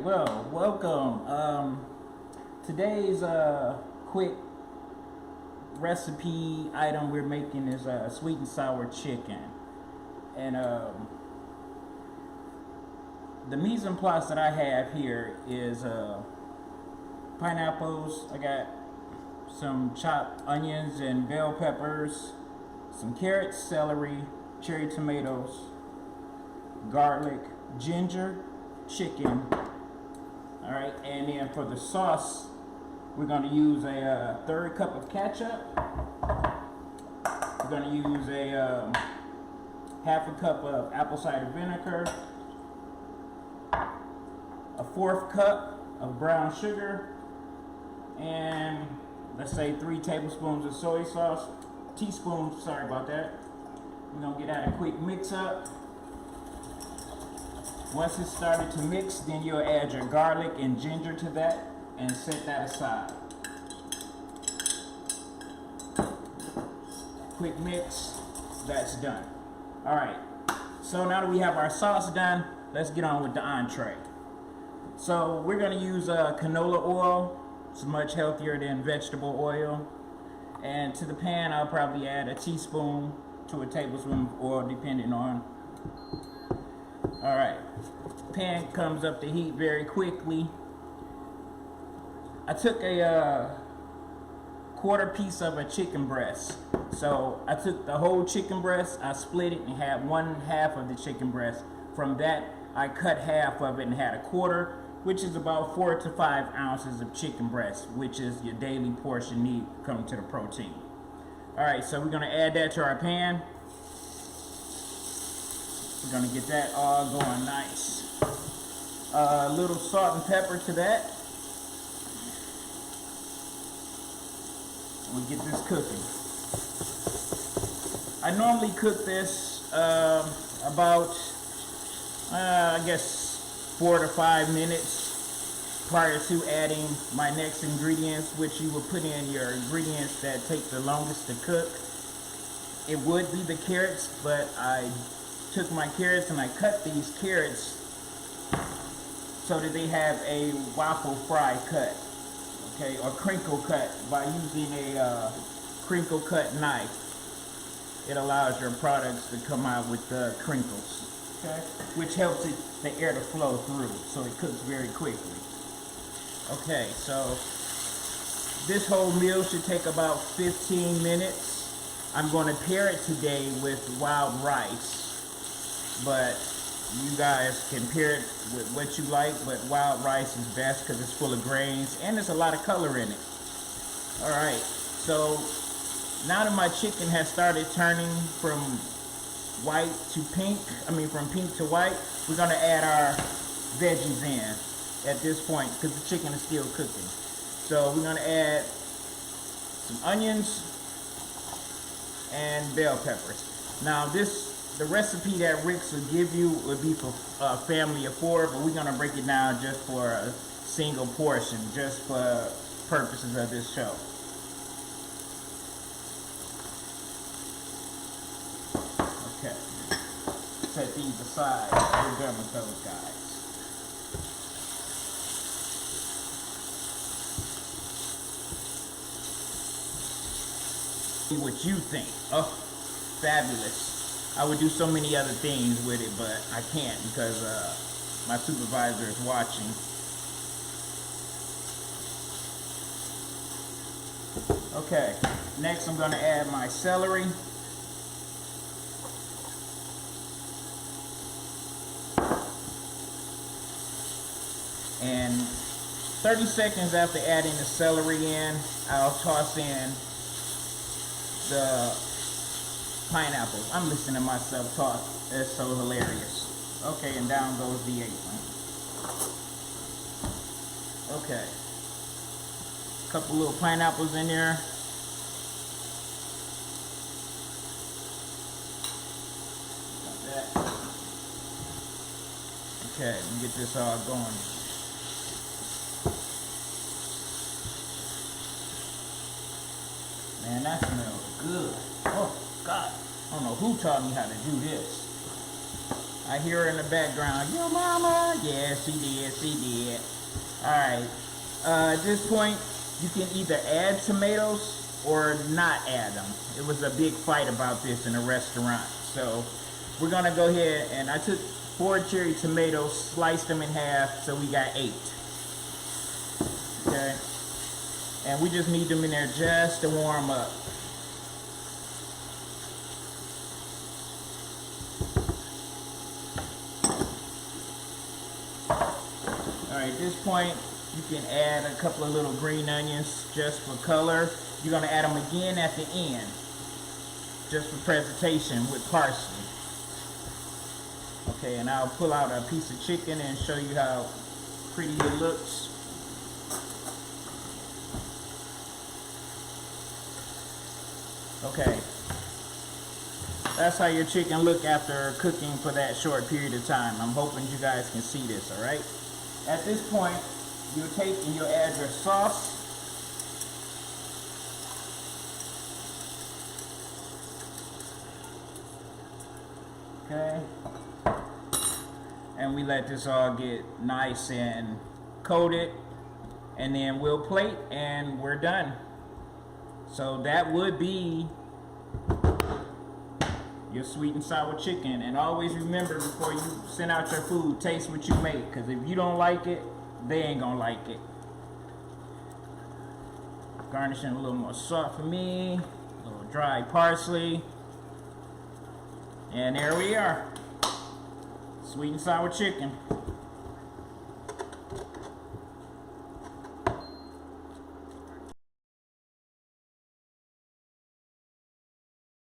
well, welcome. Today's quick recipe item we're making is sweet and sour chicken. And the mise en place that I have here is pineapples. I got some chopped onions and bell peppers, some carrots, celery, cherry tomatoes, garlic, ginger, chicken. All right, and then for the sauce, we're going to use a third cup of ketchup. We're going to use a half a cup of apple cider vinegar, a fourth cup of brown sugar, and let's say 3 tablespoons of soy sauce. Teaspoons, sorry about that. We're going to get that a quick mix up. Once it's started to mix, then you'll add your garlic and ginger to that and set that aside. Quick mix, that's done. All right, so now that we have our sauce done, let's get on with the entree. So we're gonna use canola oil. It's much healthier than vegetable oil. And to the pan, I'll probably add a teaspoon to a tablespoon of oil, depending on. All right, pan comes up to heat very quickly. I took a quarter piece of a chicken breast. So I took the whole chicken breast, I split it and had 1/2 of the chicken breast. From that, I cut half of it and had a quarter, which is about 4 to 5 ounces of chicken breast, which is your daily portion need coming to the protein. All right, so we're gonna add that to our pan. We're gonna get that all going nice. A little salt and pepper to that. We get this cooking. I normally cook this about, I guess, 4 to 5 minutes prior to adding my next ingredients, which you will put in your ingredients that take the longest to cook. It would be the carrots, but I took my carrots and I cut these carrots so that they have a waffle fry cut, okay, or crinkle cut. By using a crinkle cut knife, it allows your products to come out with the crinkles, okay, which helps the air to flow through, so it cooks very quickly. Okay, so this whole meal should take about 15 minutes. I'm going to pair it today with wild rice, but you guys can pair it with what you like, but wild rice is best because it's full of grains and there's a lot of color in it. All right, so now that my chicken has started turning from white to pink, from pink to white, we're gonna add our veggies in at this point because the chicken is still cooking. So we're gonna add some onions and bell peppers. Now the recipe that Rick's will give you would be for a family of 4, but we're gonna break it down just for a single portion, just for purposes of this show. Okay, set these aside. We're done with those guys. See what you think. Oh, fabulous. I would do so many other things with it, but I can't because my supervisor is watching. Okay, next I'm going to add my celery. And 30 seconds after adding the celery in, I'll toss in the pineapples. I'm listening to myself talk. It's so hilarious. Okay, and down goes the apron. Okay. Couple little pineapples in there. Got that. Okay, let me get this all going. Man, that smells good. Oh, God. I don't know who taught me how to do this. I hear her in the background. Yo, mama. Yeah, she did. She did. All right. At this point, you can either add tomatoes or not add them. It was a big fight about this in a restaurant. So we're gonna go ahead, and I took 4 cherry tomatoes, sliced them in half, so we got 8. Okay. And we just need them in there just to warm up. Alright, at this point, you can add a couple of little green onions just for color. You're going to add them again at the end, just for presentation with parsley. Okay, and I'll pull out a piece of chicken and show you how pretty it looks. Okay, that's how your chicken look after cooking for that short period of time. I'm hoping you guys can see this, all right? At this point, you'll take and you'll add your sauce. Okay. And we let this all get nice and coated. And then we'll plate and we're done. So that would be your sweet and sour chicken. And always remember, before you send out your food, taste what you make, because if you don't like it, they ain't gonna like it. Garnishing a little more salt for me, a little dry parsley, and there we are, sweet and sour chicken.